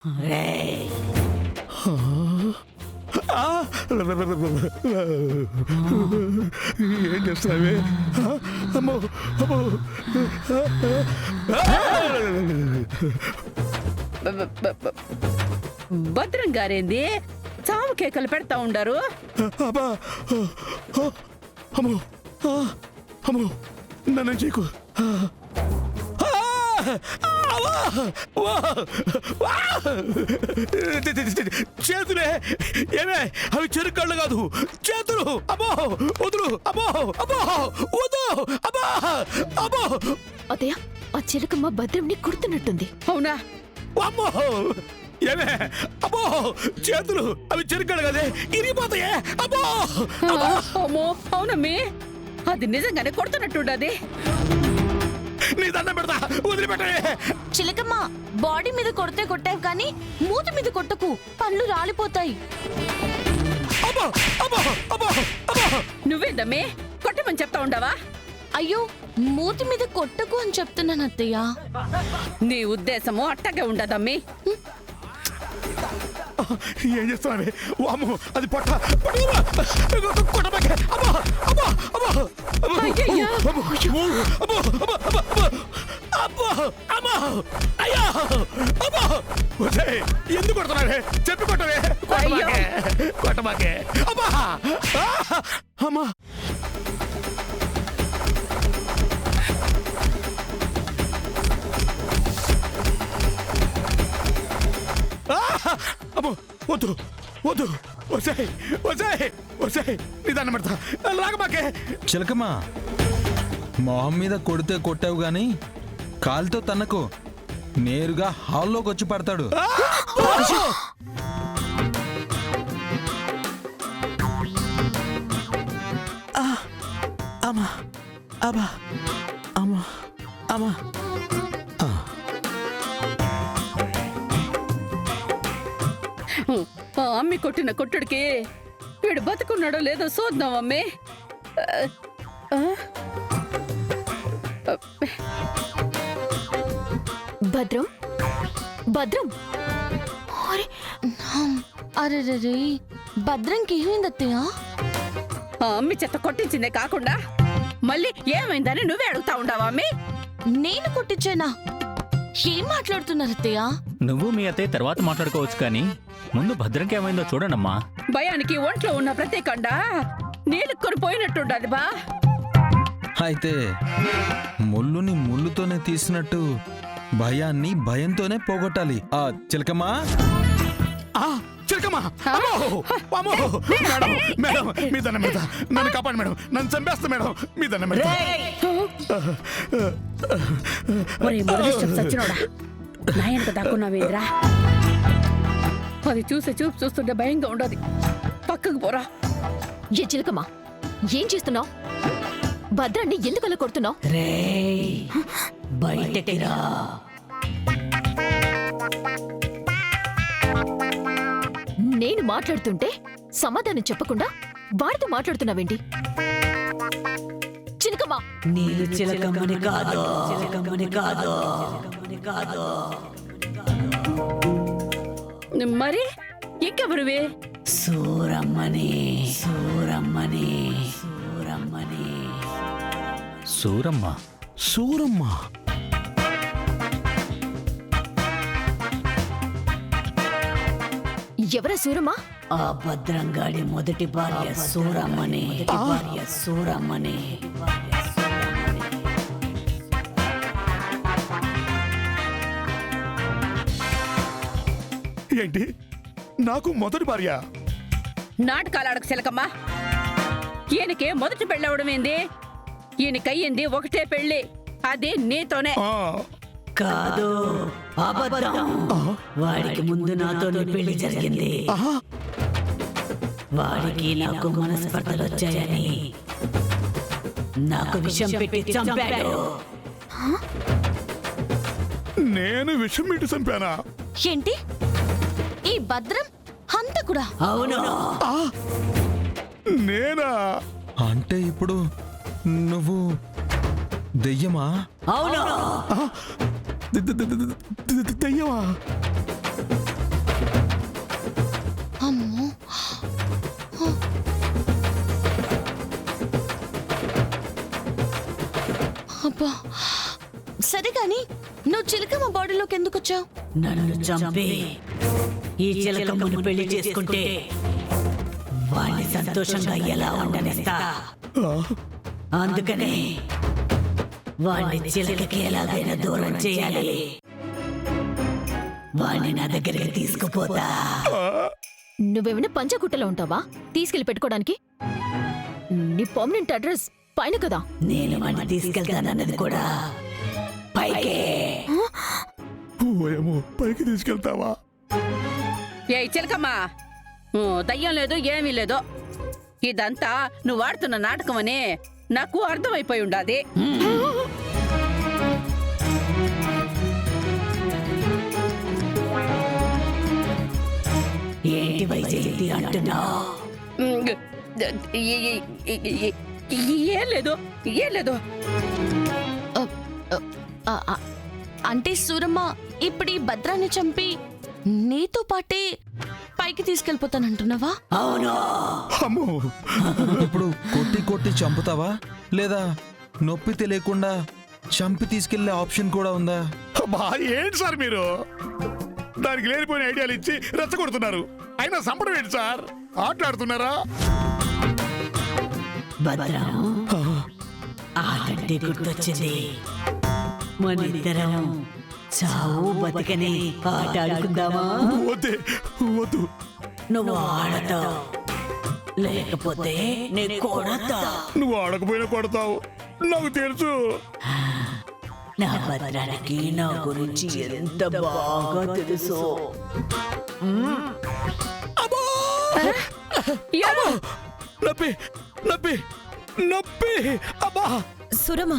ఏం చేస్తావే? అమ్మో అమ్మో! భద్రం గారేంది చావు కేకలు పెడతా ఉండారు? అబ్బా! అమ్మో అమ్మో! నన్ను చేయకు! చేతులే ఏమే, అవి చెరుకళ్ళు కాదు, చేతులు! అబ్బో వదులు! అబ్బో అబ్బో వద్దు! అబ్బా అబ్బో! అదయ్య, ఆ చిలకమ్మ భద్రంని కుడుతున్నట్టుంది. అవునా? అమ్మో ఏమే! అబ్బో చేతులు! అవి చెరుకళ్ళు కదే, ఇరిగిపోతాయే! అబ్బో! అమ్మో అవునమ్మి, అది నిజంగానే కొడుతున్నట్టుండది. నీ దండం పెడతా, వదిలిపెట్టవే! చిలకమ్మ, బాడీ మీద కొడితే కొట్టావు కానీ మూతి మీద కొట్టకు, పళ్ళు రాలిపోతాయి. అబ్బో అబ్బో అబ్బో అబ్బో! నువ్వేందమ్మి కొట్టమని చెప్తా ఉండవా? అయ్యో, మూతి మీద కొట్టకు అని చెప్తున్నాను అత్తయ్య. నీ ఉద్దేశము అట్టగే ఉండదమ్మి. ఏం చేస్తున్నావే? వాము, అది పొట్ట! కొట్టబాకే! అబ్బో అబ్బో అబ్బో! అయ్యయ్యో! అబ్బో అబ్బో అబ్బో అబ్బో అమ్మో! అయ్యో అబ్బో! ఒసేయ్, ఎందుకు కొడుతున్నావే? చెప్పి కొట్టవే! కొట్టబాకే! కొట్టబాకే! అబ్బా! అమ్మా! అమ్మో వద్దు వద్దు! వసాయ్ వసాయ్ వసాయ్! నిదానం పడతా, లాగబాకే! చిలకమ్మ, మొహం మీద కొడితే కొట్టావు గాని కాలుతో తన్నకు, నేరుగా హాల్లోకి వచ్చి పడతాడు. అమ్మా అబ్బా అమ్మా అమ్మా! అమ్మి కొట్టిన కొట్టుడికి వీడు బతుకున్నాడో లేదో చూద్దాం అమ్మి. భద్రం, భద్రం! అరే భద్రంకి ఏమైంది అత్తయ్య? ఆ అమ్మి చెత్త కొట్టించిందే కాకుండా మళ్ళీ ఏమైందని నువ్వే అడుగుతా ఉండవా అమ్మి? నేను కొట్టించానా? ఏం మాట్లాడుతున్నారు అత్తయ్య? నువ్వు మీ అత్తయ్య తర్వాత మాట్లాడుకోవచ్చు కానీ ముందు భద్రంకి ఏమైందో చూడండమ్మా. భయానికి ఒంట్లో ఉన్న ప్రతి కండ నీళ్ళు కొనిపోయినట్టుండదు బా. అయితే ముళ్ళుని ముళ్ళుతోనే తీసినట్టు భయాన్ని భయంతోనే పోగొట్టాలి. ఆ చిలకమ్మా, చిలకమ్మా! అమ్మో అమ్మో! మేడం మేడం, మీ దండం పెడతా, నన్ను కాపాడు మేడం, నన్ను చంపేస్తా మేడం, మీ దండం పెడతా. సచ్చినోడా, నాయనకు దాక్కున్నావేంద్రా? అది చూసి చూపు చూస్తుంటే భయంగా ఉండదు. పక్కకు పోరా. ఏ చిలకమ్మ, ఏం చేస్తున్నావు? భద్రాన్ని ఎందుకలా కొడుతున్నావు? బయటికి రా. నేను మాట్లాడుతుంటే సమాధానం చెప్పకుండా వాడితో మాట్లాడుతున్నావేంటి? చిలకమ్మ, నేను చిలకమ్మని కాదు, చిలకమ్మని కాదు, చిలకమ్మని కాదు. మరి ఇంకెవరువే? సూరమ్మని, సూరమ్మని, సూరమ్మని. సూరమ్మ? సూరమ్మ? ఎవరా సూరమ్మ? ఆ భద్రంగాడి మొదటి భార్య సూరమ్మని, భార్య సూరమ్మని. ఏంటి, నాకు మొదటి భార్య? నాటకాలాడకు చిలకమ్మా. ఈయనకి మొదటి పెళ్ళవడమేంది? ఈయనకయ్యింది ఒకటే పెళ్ళి, అది నీతోనే. కాదు, అబద్ధం. వాడికి ముందు నాతోనే పెళ్లి జరిగింది. వాడికి నాకు మనస్పర్ధలు వచ్చాయని నాకు విషం పెట్టి చంపాడు. నేను విషం పెట్టి చంపానా? ఏంటి, ఈ భద్రం హంతకుడా? అవును. నేనా? అంటే ఇప్పుడు నువ్వు దెయ్యమా? అవును. దెయ్యమా? చిలకమ్మ బాడీలోకి ఎందుకు వచ్చావు? నన్ను చంపి ఈ చిలకమ్మను పెళ్లి చేసుకుంటే వాణ్ణి సంతోషంగా ఎలా ఉండనిస్తా. అందుకనే వాణ్ణి చిలకకి ఎలాగైనా దూరం చేయాలి. వాణ్ణి నా దగ్గరికి తీసుకుపోతా. నువ్వేమైనా పంచకుట్టలో ఉంటావా తీసుకెళ్లి పెట్టుకోవడానికి? నీ పర్మనెంట్ అడ్రస్ పైన కదా. నేను వాణ్ణి తీసుకెళ్తానన్నది కూడా పైకే. ఓయేమో పైకి తీసుకెళ్తావా? ఏ చిలకమ్మా, దయ్యం లేదు ఏమీ లేదు. ఇదంతా నువ్వు ఆడుతున్న నాటకం అని నాకు అర్థమైపోయి ఉండాది. ఏంటి వైజయంతి అంటున్నావు? ఏం లేదు ఏం లేదు. అంటే సూరమ్మ ఇప్పుడు ఈ భద్రాన్ని చంపి నీతో పాటే పైకి తీసుకెళ్ళిపోతానంటున్నావా? అవును. అమ్మో ఇప్పుడు కొట్టి కొట్టి చంపుతావా లేదా నొప్పి తెలియకుండా చంపి తీసుకెళ్లే ఆప్షన్ కూడా ఉందా? అబ్బా ఏంటి సార్ మీరు దానికి లేనిపోయిన ఐడియాలు ఇచ్చి రెచ్చగొడుతున్నారు. అయినా సంపడం ఏంటి సార్? ఆటలాడుతున్నారా? భద్రం, ఆటంటే గుర్తొచ్చింది. మనిద్దరం చావు బతికని ఆట ఆడుకుందామా? వద్దే వద్దు. నువ్వు ఆడతావు, లేకపోతే నీ కొడతా. నువ్వు ఆడకపోయినా కొడతావు, నాకు తెలుసు. నా భద్రానికి నా గురించి ఎంత బాగా తెలుసు. నొప్పి నొప్పి నొప్పి అబ్బా. సురమ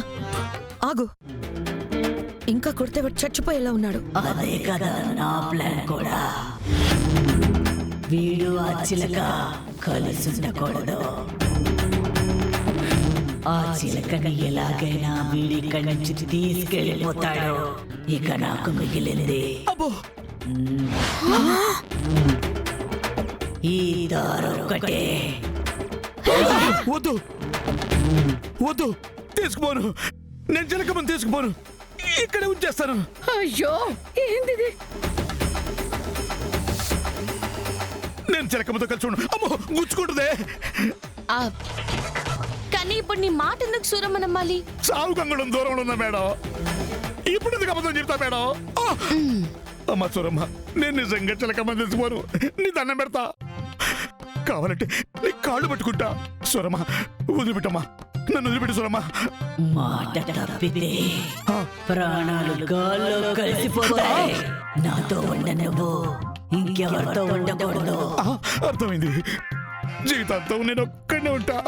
ఆగు, ఇంకా కొడితే వాడు చచ్చిపోయేలా ఉన్నాడు. అదే కదా నా ప్లాన్ కూడా. వీడు ఆ చిలక కలిసి ఉండకూడదు. ఆ చిలకని ఎలాగైనా వీడిక్కడి నుంచి తీసుకెళ్ళిపోతాడు. ఇక నాకు మిగిలింది ఈ దారొక్కటే. వద్దు వద్దు, తీసుకుపోను. నేను చిలకమని తీసుకుపోను, ఇక్కడే ఉంచేస్తాను. అయ్యో ఏంది? నేను చిలకమ్మతో కలిసి ఉండు. అమ్మో గుచ్చుకుంటుందే. ఆ, కానీ ఇప్పుడు నీ మాట ఎందుకు సూరమ్మ నమ్మాలి? సాగు కంగడం దూరంలో ఉన్నా మేడం. ఇప్పుడు ఎందుకు అబద్ధం చెప్తా మేడం? అమ్మ చూరమ్మ, నేను నిజంగా చిలకమ్మ తీసుకోను. నీ దండం పెడతా. కావాలంటే నీ కాళ్ళు పట్టుకుంటా. సురమ్మ వదిలిపెట్టమ్మా, నన్ను వదిలిపెట్టు సురమ్మ. మాట తప్పితే ప్రాణాలు గాల్లో కలిసిపోతాయి. నాతో ఉండ నువ్వు ఇంకెవరితో ఉండకూడదు. అర్థమైంది. జీవితాంతం నేను ఒక్కడే ఉంటా.